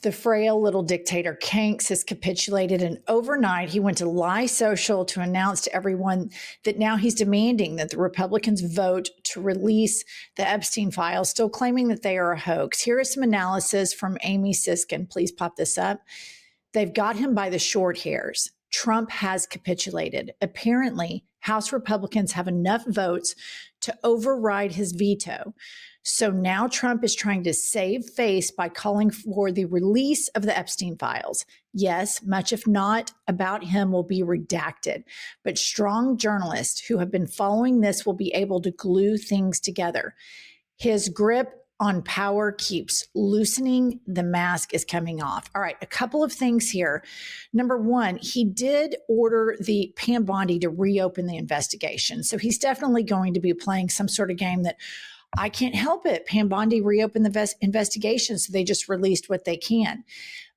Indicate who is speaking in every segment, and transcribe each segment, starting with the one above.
Speaker 1: The frail little dictator Kanks has capitulated, and overnight he went to Lie Social to announce to everyone that now he's demanding that the Republicans vote to release the Epstein Files, still claiming that they are a hoax. Here is some analysis from Amy Siskin. Please pop this up. They've got him by the short hairs. Trump has capitulated. Apparently, House Republicans have enough votes to override his veto. So now Trump is trying to save face by calling for the release of the Epstein Files. Yes, much if not about him will be redacted, but strong journalists who have been following this will be able to glue things together. His grip on power keeps loosening. The mask is coming off. All right, a couple of things here. Number one, he did order the Pam Bondi to reopen the investigation. So he's definitely going to be playing some sort of game that I can't help it. Pam Bondi reopened the investigation, so they just released what they can.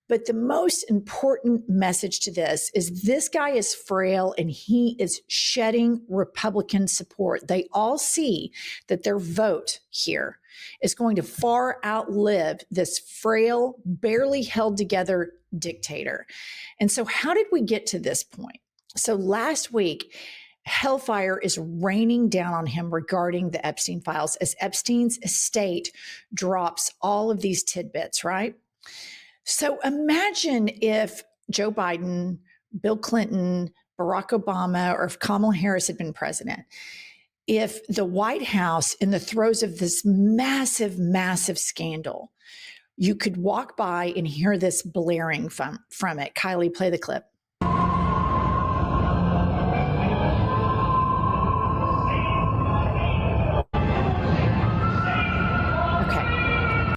Speaker 1: But the most important message to this guy is frail and he is shedding Republican support. They all see that their vote here is going to far outlive this frail, barely held together dictator. And so how did we get to this point? So last week, hellfire is raining down on him regarding the Epstein Files as Epstein's estate drops all of these tidbits, right? So imagine if Joe Biden, Bill Clinton, Barack Obama, or if Kamala Harris had been president. If the White House, in the throes of this massive, massive scandal, you could walk by and hear this blaring from it. Kylie, play the clip. Okay.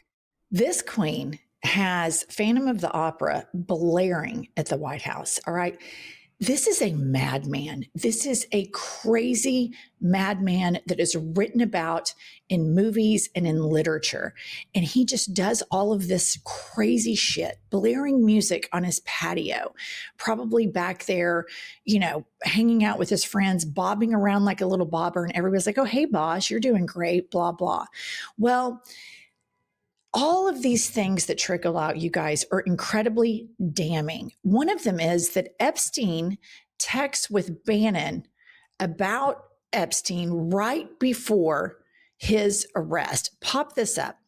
Speaker 1: This queen has Phantom of the Opera blaring at the White House. All right. This is a madman. This is a crazy madman that is written about in movies and in literature. And he just does all of this crazy shit, blaring music on his patio, probably back there, hanging out with his friends, bobbing around like a little bobber. And everybody's like, oh, hey, boss, you're doing great, blah, blah. Well, all of these things that trickle out, you guys, are incredibly damning. One of them is that Epstein texts with Bannon about Epstein right before his arrest. Pop this up.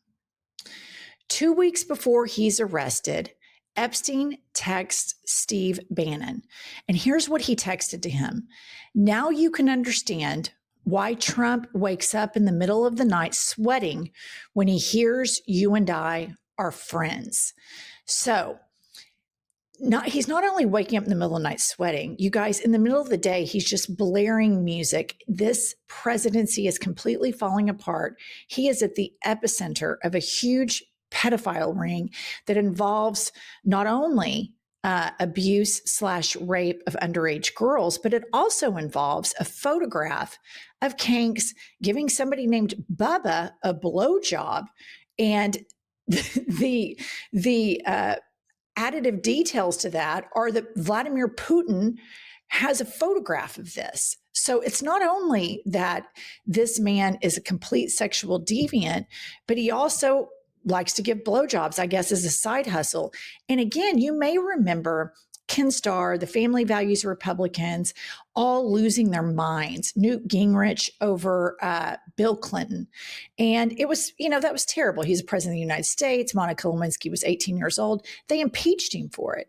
Speaker 1: 2 weeks before he's arrested, Epstein texts Steve Bannon. And here's what he texted to him. Now you can understand why Trump wakes up in the middle of the night sweating when he hears you and I are friends. So he's not only waking up in the middle of the night sweating, you guys, in the middle of the day, he's just blaring music. This presidency is completely falling apart. He is at the epicenter of a huge pedophile ring that involves not only abuse/rape of underage girls, but it also involves a photograph of Kanks giving somebody named Bubba a blowjob. And the additive details to that are that Vladimir Putin has a photograph of this. So it's not only that this man is a complete sexual deviant, but he also likes to give blowjobs, I guess, as a side hustle. And again, you may remember Ken Starr, the Family Values Republicans, all losing their minds. Newt Gingrich over Bill Clinton. And it was, that was terrible. He's the president of the United States. Monica Lewinsky was 18 years old. They impeached him for it.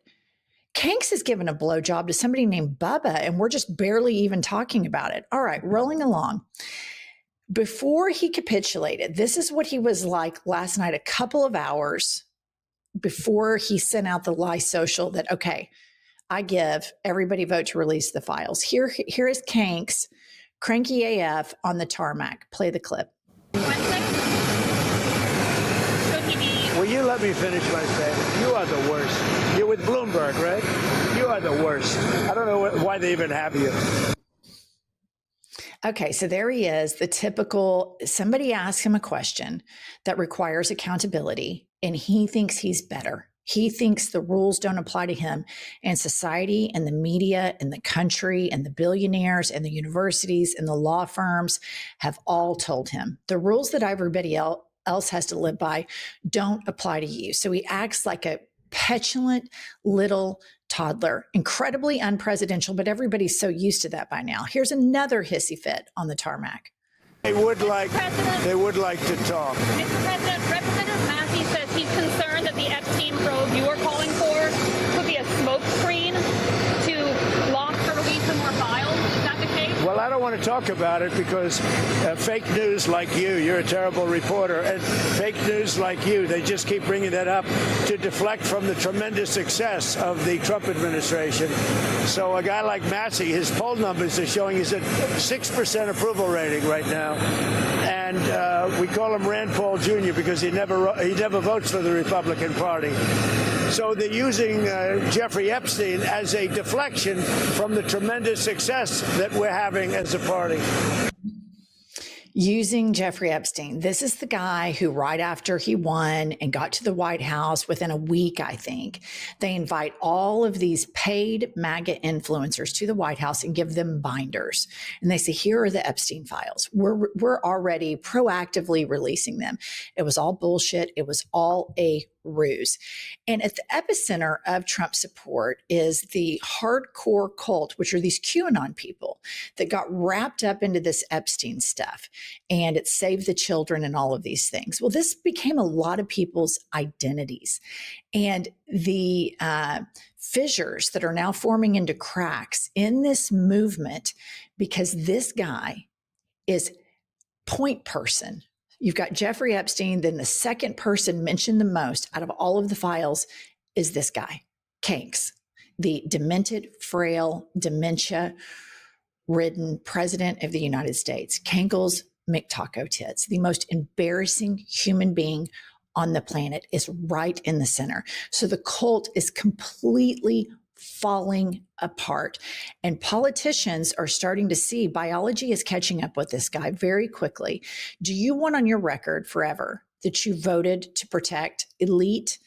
Speaker 1: Kanks has given a blowjob to somebody named Bubba, and we're just barely even talking about it. All right, rolling along. Before he capitulated, this is what he was like last night, a couple of hours before he sent out the Lie Social that, okay, I give everybody vote to release the files. Here is Kanks, cranky AF on the tarmac. Play the clip.
Speaker 2: Will you let me finish my statement? You are the worst. You're with Bloomberg, right? You are the worst. I don't know why they even have you.
Speaker 1: Okay, so there he is, the typical, somebody asks him a question that requires accountability, and he thinks he's better. He thinks the rules don't apply to him, and society and the media and the country and the billionaires and the universities and the law firms have all told him the rules that everybody else has to live by don't apply to you. So he acts like a petulant little toddler, incredibly unpresidential, but everybody's so used to that by now. Here's another hissy fit on the tarmac.
Speaker 2: They would like to talk.
Speaker 3: Mr. President, Representative Massey says he's concerned that the Epstein probe you are calling for could be a smokescreen to block the release of more files. Is that the case?
Speaker 2: Well, I don't want to talk about it because fake news like you're a terrible reporter, and fake news like you, they just keep bringing that up to deflect from the tremendous success of the Trump administration. So a guy like Massey, his poll numbers are showing he's at 6% approval rating right now. And we call him Rand Paul Jr. because he never votes for the Republican Party. So they're using Jeffrey Epstein as a deflection from the tremendous success that we're having as a party.
Speaker 1: Using Jeffrey Epstein. This is the guy who, right after he won and got to the White House within a week, I think, they invite all of these paid MAGA influencers to the White House and give them binders. And they say, here are the Epstein files. We're already proactively releasing them. It was all bullshit. It was all a ruse. And at the epicenter of Trump support is the hardcore cult, which are these QAnon people that got wrapped up into this Epstein stuff, and it saved the children and all of these things. Well, this became a lot of people's identities, and the fissures that are now forming into cracks in this movement, because this guy is point person. You've got Jeffrey Epstein, then the second person mentioned the most out of all of the files is this guy, Kanks, the demented, frail, dementia-ridden president of the United States. Kankles McTaco Tits, the most embarrassing human being on the planet, is right in the center. So the cult is completely falling apart. And politicians are starting to see biology is catching up with this guy very quickly. Do you want on your record forever that you voted to protect elite,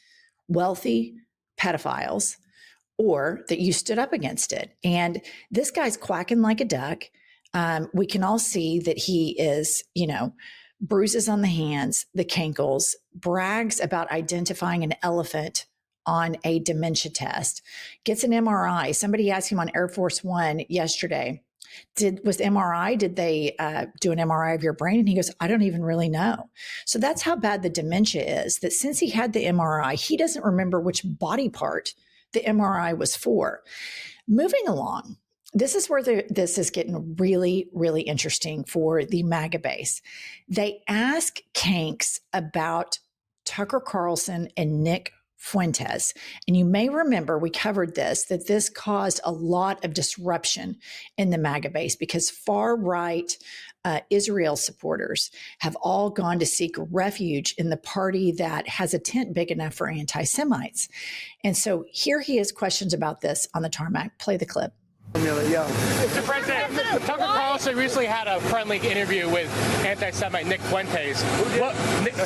Speaker 1: wealthy pedophiles, or that you stood up against it? And this guy's quacking like a duck. We can all see that he is, bruises on the hands, the cankles, brags about identifying an elephant on a dementia test, gets an MRI. Somebody asked him on Air Force One yesterday, did they do an MRI of your brain? And he goes, I don't even really know. So that's how bad the dementia is, that since he had the MRI, he doesn't remember which body part the MRI was for. Moving along, this is where this is getting really, really interesting for the MAGA base. They ask Kanks about Tucker Carlson and Nick Fuentes. And you may remember we covered this, that this caused a lot of disruption in the MAGA base because far-right Israel supporters have all gone to seek refuge in the party that has a tent big enough for anti-Semites. And so here he is, questions about this on the tarmac. Play the clip.
Speaker 4: Mr. President, Tucker Carlson recently had a friendly interview with anti-Semite Nick Fuentes.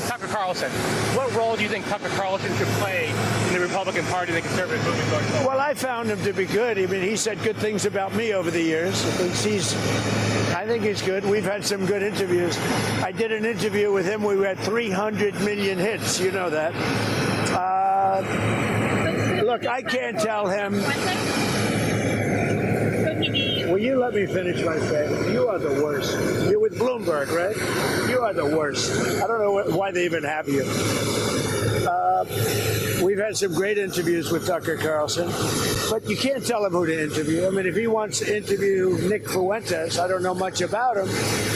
Speaker 4: Tucker Carlson. What role do you think Tucker Carlson should play in the Republican Party and the conservative movement going forward?
Speaker 2: Well, I found him to be good. I mean, he said good things about me over the years. I think he's good. We've had some good interviews. I did an interview with him. We had 300 million hits. You know that. Look, I can't tell him. Will you let me finish my statement? You are the worst. You're with Bloomberg, right? You are the worst. I don't know why they even have you. We've had some great interviews with Tucker Carlson, but you can't tell him who to interview. I mean, if he wants to interview Nick Fuentes, I don't know much about him,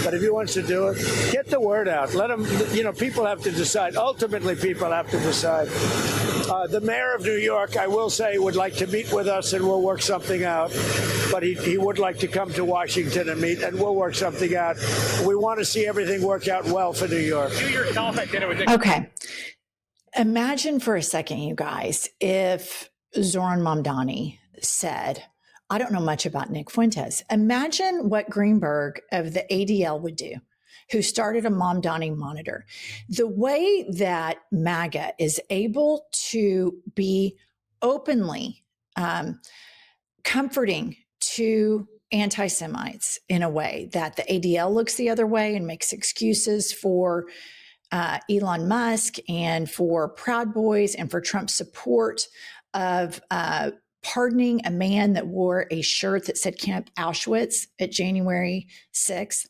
Speaker 2: but if he wants to do it, get the word out. Let him, people have to decide. Ultimately, people have to decide. The mayor of New York, I will say, would like to meet with us and we'll work something out. But he would like to come to Washington and meet, and we'll work something out. We want to see everything work out well for New York.
Speaker 4: You yourself at dinner with Nick.
Speaker 1: Okay. Imagine for a second, you guys, if Zoran Mamdani said, I don't know much about Nick Fuentes. Imagine what Greenberg of the ADL would do, who started a Mamdani monitor. The way that MAGA is able to be openly comforting to anti-Semites in a way that the ADL looks the other way and makes excuses for Elon Musk and for Proud Boys and for Trump's support of pardoning a man that wore a shirt that said Camp Auschwitz at January 6th.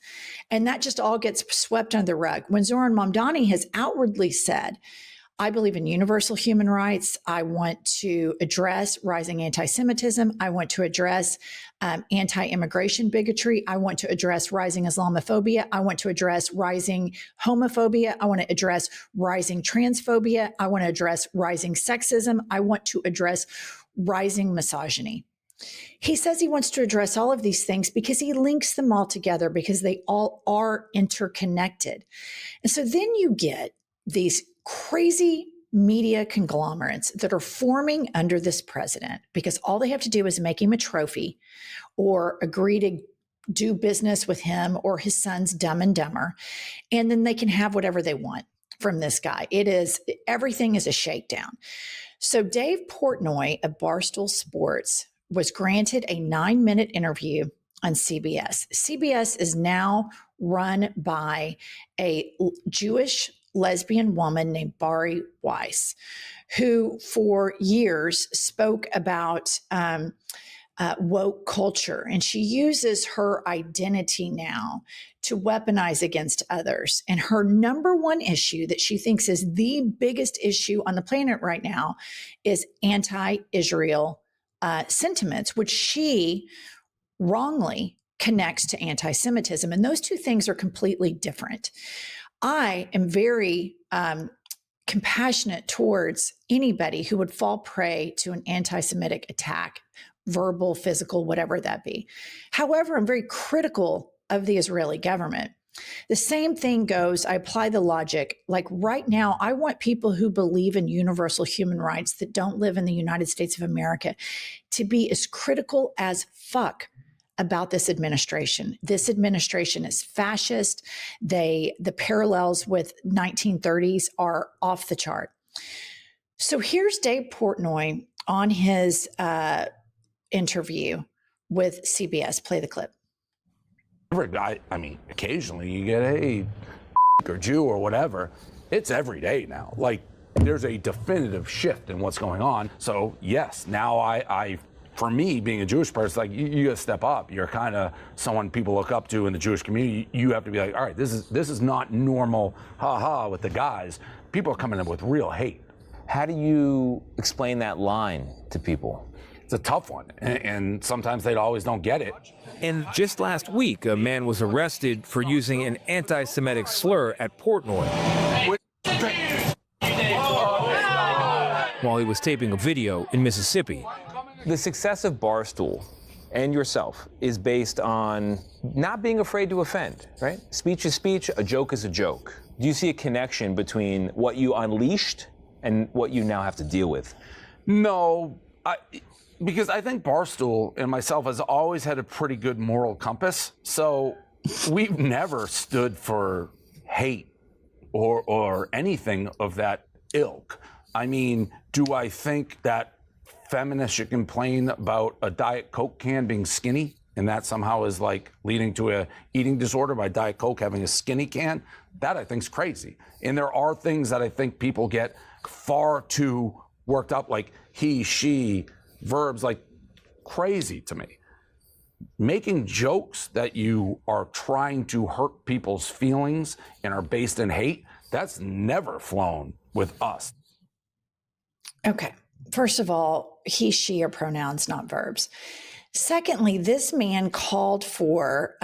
Speaker 1: And that just all gets swept under the rug. When Zoran Mamdani has outwardly said, I believe in universal human rights. I want to address rising anti-Semitism. I want to address anti-immigration bigotry. I want to address rising Islamophobia. I want to address rising homophobia. I want to address rising transphobia. I want to address rising sexism. I want to address rising misogyny. He says he wants to address all of these things because he links them all together because they all are interconnected. And so then you get these crazy media conglomerates that are forming under this president because all they have to do is make him a trophy or agree to do business with him or his sons Dumb and Dumber, and then they can have whatever they want from this guy. Everything is a shakedown. So Dave Portnoy of Barstool Sports was granted a 9-minute interview on CBS. CBS is now run by a Jewish lesbian woman named Bari Weiss, who for years spoke about woke culture. And she uses her identity now to weaponize against others. And her number one issue that she thinks is the biggest issue on the planet right now is anti-Israel sentiments, which she wrongly connects to anti-Semitism. And those two things are completely different. I am very compassionate towards anybody who would fall prey to an anti-Semitic attack, verbal, physical, whatever that be. However, I'm very critical of the Israeli government. The same thing goes, I apply the logic, like right now, I want people who believe in universal human rights that don't live in the United States of America to be as critical as fuck about this administration. This administration is fascist. The parallels with 1930s are off the chart. So here's Dave Portnoy on his interview with CBS. Play the clip.
Speaker 5: I mean, occasionally you get a or Jew or whatever. It's every day now. Like, there's a definitive shift in what's going on. So yes, now I for me, being a Jewish person, like you got to step up. You're kind of someone people look up to in the Jewish community. You have to be like, all right, this is not normal, with the guys. People are coming in with real hate.
Speaker 6: How do you explain that line to people?
Speaker 5: It's a tough one, and sometimes they always don't get it.
Speaker 7: And just last week, a man was arrested for using an anti-Semitic slur at Portnoy while he was taping a video in Mississippi.
Speaker 6: The success of Barstool and yourself is based on not being afraid to offend, right? Speech is speech, a joke is a joke. Do you see a connection between what you unleashed and what you now have to deal with?
Speaker 5: No, because I think Barstool and myself has always had a pretty good moral compass. So we've never stood for hate or anything of that ilk. I mean, do I think that feminists should complain about a Diet Coke can being skinny and that somehow is like leading to a eating disorder by Diet Coke having a skinny can? That I think is crazy. And there are things that I think people get far too worked up, like he, she, verbs, like crazy to me. Making jokes that you are trying to hurt people's feelings and are based in hate, that's never flown with us.
Speaker 1: Okay. First of all, he, she are pronouns, not verbs. Secondly, this man called for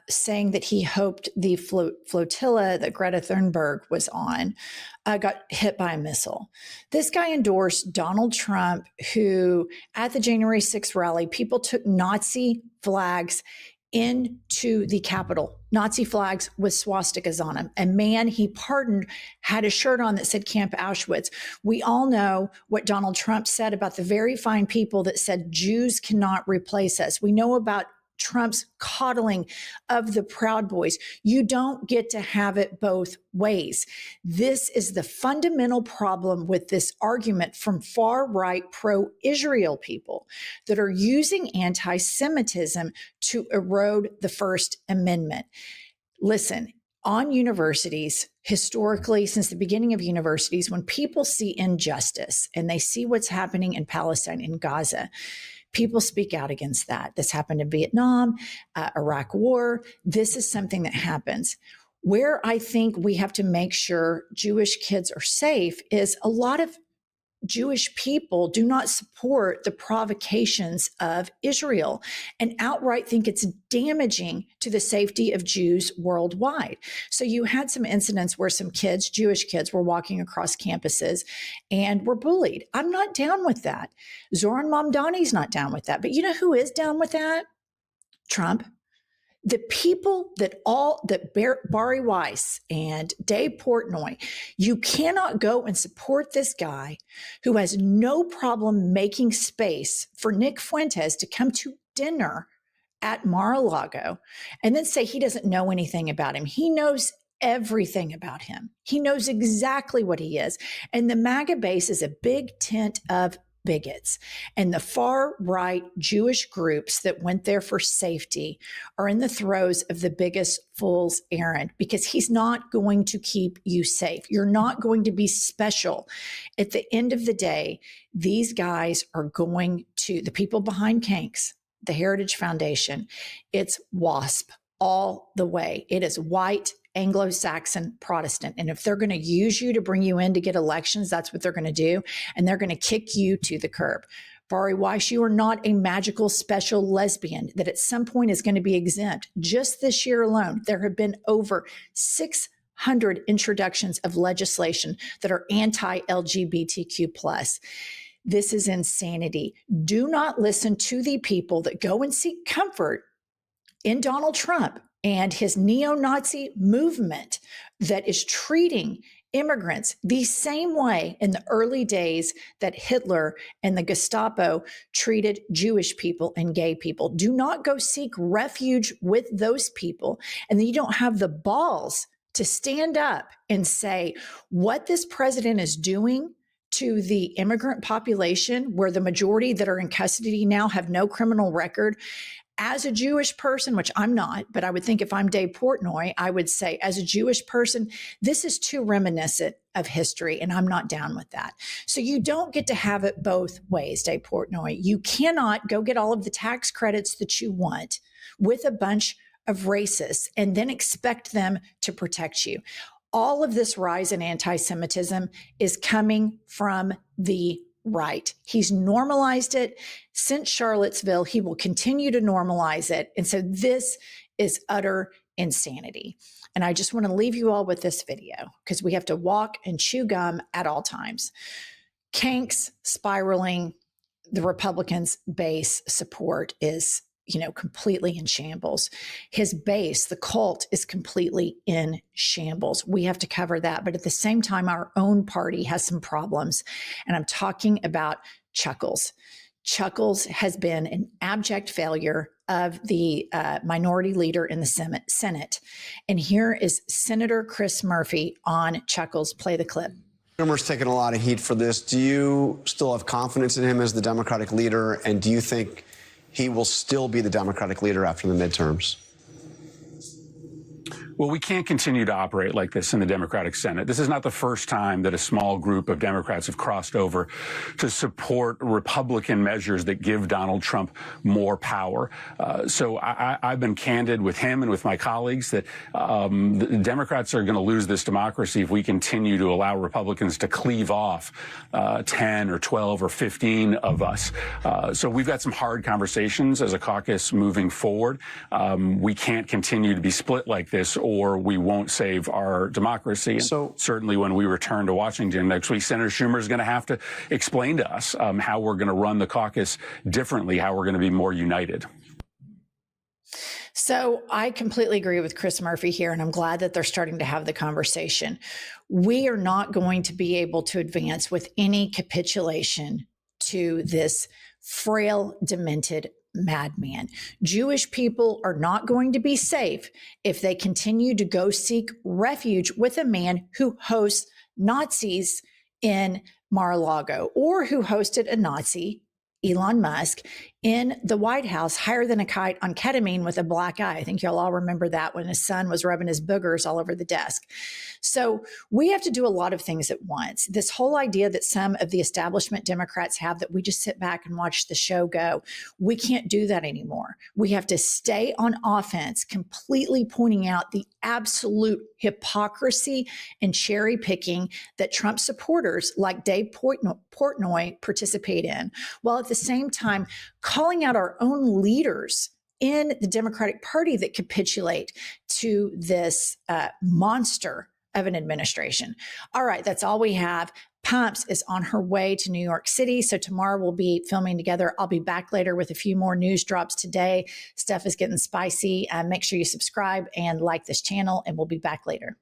Speaker 1: saying that he hoped the flotilla that Greta Thunberg was on got hit by a missile. This guy endorsed Donald Trump, who at the January 6th rally, people took Nazi flags into the Capitol, Nazi flags with swastikas on them. A man he pardoned had a shirt on that said Camp Auschwitz. We all know what Donald Trump said about the very fine people that said Jews cannot replace us. We know about Trump's coddling of the Proud Boys. You don't get to have it both ways. This is the fundamental problem with this argument from far-right pro-Israel people that are using anti-Semitism to erode the First Amendment. Listen, on universities, historically, since the beginning of universities, when people see injustice and they see what's happening in Palestine, in Gaza, people speak out against that. This happened in Vietnam, Iraq War. This is something that happens. Where I think we have to make sure Jewish kids are safe is a lot of Jewish people do not support the provocations of Israel and outright think it's damaging to the safety of Jews worldwide. So you had some incidents where some kids, Jewish kids, were walking across campuses and were bullied. I'm not down with that. Zoran Mamdani's not down with that. But you know who is down with that? Trump. The people that Bari Weiss and Dave Portnoy, you cannot go and support this guy who has no problem making space for Nick Fuentes to come to dinner at Mar-a-Lago and then say he doesn't know anything about him. He knows everything about him. He knows exactly what he is. And the MAGA base is a big tent of bigots. And the far right Jewish groups that went there for safety are in the throes of the biggest fool's errand because he's not going to keep you safe. You're not going to be special. At the end of the day, these guys are going to, the people behind Kanks, the Heritage Foundation, it's WASP all the way. It is white Anglo-Saxon Protestant. And if they're going to use you to bring you in to get elections, that's what they're going to do. And they're going to kick you to the curb. Bari Weiss, you are not a magical special lesbian that at some point is going to be exempt. Just this year alone, there have been over 600 introductions of legislation that are anti-LGBTQ+. This is insanity. Do not listen to the people that go and seek comfort in Donald Trump and his neo-Nazi movement that is treating immigrants the same way in the early days that Hitler and the Gestapo treated Jewish people and gay people. Do not go seek refuge with those people. And then you don't have the balls to stand up and say what this president is doing to the immigrant population, where the majority that are in custody now have no criminal record. As a Jewish person, which I'm not, but I would think if I'm Dave Portnoy, I would say as a Jewish person, this is too reminiscent of history, and I'm not down with that. So you don't get to have it both ways, Dave Portnoy. You cannot go get all of the tax credits that you want with a bunch of racists and then expect them to protect you. All of this rise in anti-Semitism is coming from the right. He's normalized it since Charlottesville. He will continue to normalize it. And so this is utter insanity. And I just want to leave you all with this video because we have to walk and chew gum at all times. Kanks spiraling, the Republicans' base support is completely in shambles. His base, the cult, is completely in shambles. We have to cover that. But at the same time, our own party has some problems. And I'm talking about Chuckles. Chuckles has been an abject failure of the minority leader in the Senate. And here is Senator Chris Murphy on Chuckles. Play the clip.
Speaker 8: Schumer's taken a lot of heat for this. Do you still have confidence in him as the Democratic leader? And do you think he will still be the Democratic leader after the midterms?
Speaker 9: Well, we can't continue to operate like this in the Democratic Senate. This is not the first time that a small group of Democrats have crossed over to support Republican measures that give Donald Trump more power. So I've been candid with him and with my colleagues that the Democrats are going to lose this democracy if we continue to allow Republicans to cleave off 10 or 12 or 15 of us. So we've got some hard conversations as a caucus moving forward. We can't continue to be split like this, or we won't save our democracy. So certainly when we return to Washington next week, Senator Schumer is going to have to explain to us how we're going to run the caucus differently, how we're going to be more united.
Speaker 1: So I completely agree with Chris Murphy here, and I'm glad that they're starting to have the conversation. We are not going to be able to advance with any capitulation to this frail, demented madman. Jewish people are not going to be safe if they continue to go seek refuge with a man who hosts Nazis in Mar-a-Lago, or who hosted a Nazi, Elon Musk, in the White House, higher than a kite on ketamine with a black eye. I think y'all all remember that when his son was rubbing his boogers all over the desk. So we have to do a lot of things at once. This whole idea that some of the establishment Democrats have that we just sit back and watch the show go, we can't do that anymore. We have to stay on offense, completely pointing out the absolute hypocrisy and cherry picking that Trump supporters like Dave Portnoy participate in, while at the same time calling out our own leaders in the Democratic Party that capitulate to this monster of an administration. All right, that's all we have. Pumps is on her way to New York City. So tomorrow we'll be filming together. I'll be back later with a few more news drops today. Stuff is getting spicy. Make sure you subscribe and like this channel, and we'll be back later.